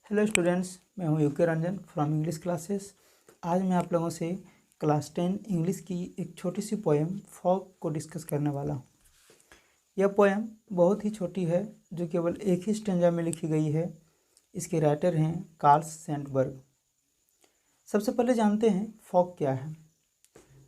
Hello students, मैं हूं UK Ranjan from English classes. आज मैं आप लोगों से क्लास 10 इंग्लिश की एक छोटी सी पोएम फॉग को डिस्कस करने वाला हूं। यह पोएम बहुत ही छोटी है, जो केवल एक ही स्टेंजा में लिखी गई है। इसके राइटर हैं कार्ल सैंडबर्ग। सबसे पहले जानते हैं फॉग क्या है,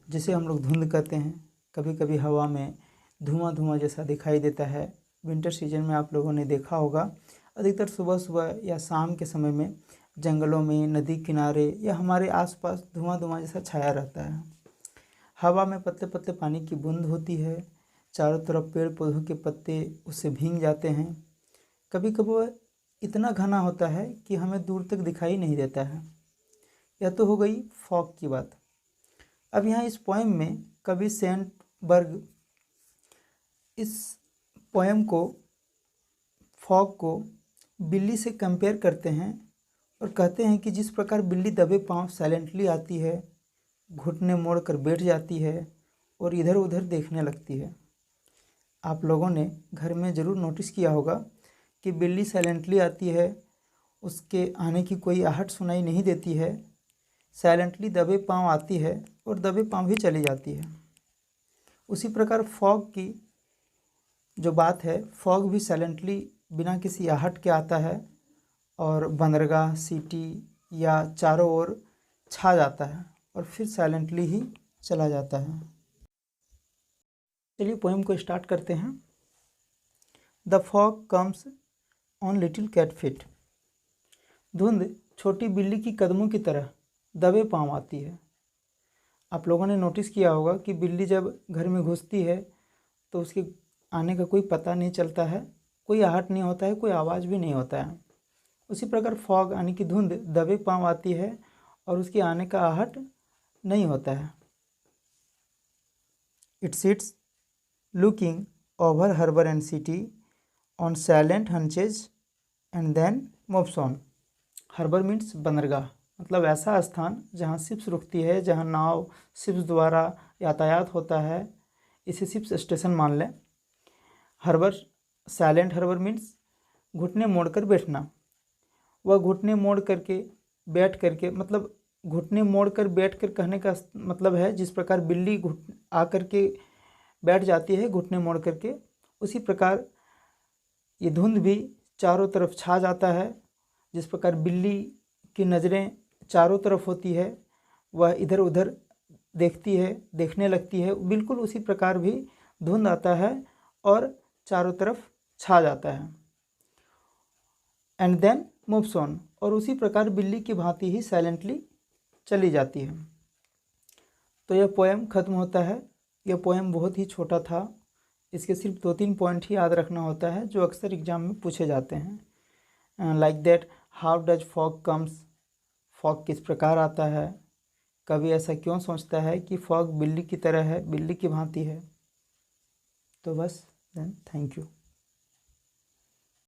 जिसे हम लोग धुंध कहते हैं। कभी कभी हवा में धुआं धुआं जैसा दिखाई देता है। विंटर सीजन में आप लोगों ने देखा होगा, अधिकतर सुबह सुबह या शाम के समय में जंगलों में, नदी किनारे या हमारे आसपास धुआं धुआं जैसा छाया रहता है। हवा में पतले पतले पानी की बूंद होती है। चारों तरफ पेड़ पौधों के पत्ते उससे भीग जाते हैं। कभी कभी वह इतना घना होता है कि हमें दूर तक दिखाई नहीं देता है। यह तो हो गई फॉग की बात। अब यहाँ इस पोएम में कवि सैंडबर्ग इस पोएम को, फॉग को बिल्ली से कंपेयर करते हैं और कहते हैं कि जिस प्रकार बिल्ली दबे पांव साइलेंटली आती है, घुटने मोड़ कर बैठ जाती है और इधर उधर देखने लगती है। आप लोगों ने घर में ज़रूर नोटिस किया होगा कि बिल्ली साइलेंटली आती है, उसके आने की कोई आहट सुनाई नहीं देती है। साइलेंटली दबे पांव आती है और दबे पांव ही चली जाती है। उसी प्रकार फॉग की जो बात है, फॉग भी साइलेंटली बिना किसी आहट के आता है और बंदरगाह, सिटी या चारों ओर छा जाता है और फिर साइलेंटली ही चला जाता है। चलिए पोएम को स्टार्ट करते हैं। The fog comes on little cat feet. धुंध छोटी बिल्ली की कदमों की तरह दबे पांव आती है। आप लोगों ने नोटिस किया होगा कि बिल्ली जब घर में घुसती है तो उसके आने का कोई पता नहीं चलता है, कोई आहट नहीं होता है, कोई आवाज़ भी नहीं होता है। उसी प्रकार फॉग यानी कि धुंध दबे पांव आती है और उसके आने का आहट नहीं होता है। It sits looking over harbour and city on silent haunches and then moves on. Harbour means बंदरगाह, मतलब ऐसा स्थान जहाँ शिप्स रुकती है, जहाँ नाव शिप्स द्वारा यातायात होता है। इसे शिप्स स्टेशन मान लें। हार्बर, साइलेंट हार्बर मीन्स घुटने मोड़कर बैठना। वह घुटने मोड़ करके बैठ करके, मतलब घुटने मोड़ कर बैठ कर कहने का मतलब है जिस प्रकार बिल्ली आकर के बैठ जाती है घुटने मोड़ करके, उसी प्रकार ये धुंध भी चारों तरफ छा जाता है। जिस प्रकार बिल्ली की नज़रें चारों तरफ होती है, वह इधर उधर देखती है, देखने लगती है, बिल्कुल उसी प्रकार भी धुंध आता है और चारों तरफ छा जाता है। एंड देन मूव्स ऑन, और उसी प्रकार बिल्ली की भांति ही साइलेंटली चली जाती है। तो यह पोएम ख़त्म होता है। यह पोएम बहुत ही छोटा था। इसके सिर्फ 2-3 पॉइंट ही याद रखना होता है, जो अक्सर एग्जाम में पूछे जाते हैं। Like that, how does fog comes, fog किस प्रकार आता है, कभी ऐसा क्यों सोचता है कि फॉग बिल्ली की तरह है, बिल्ली की भांति है। तो बस देन, थैंक यू।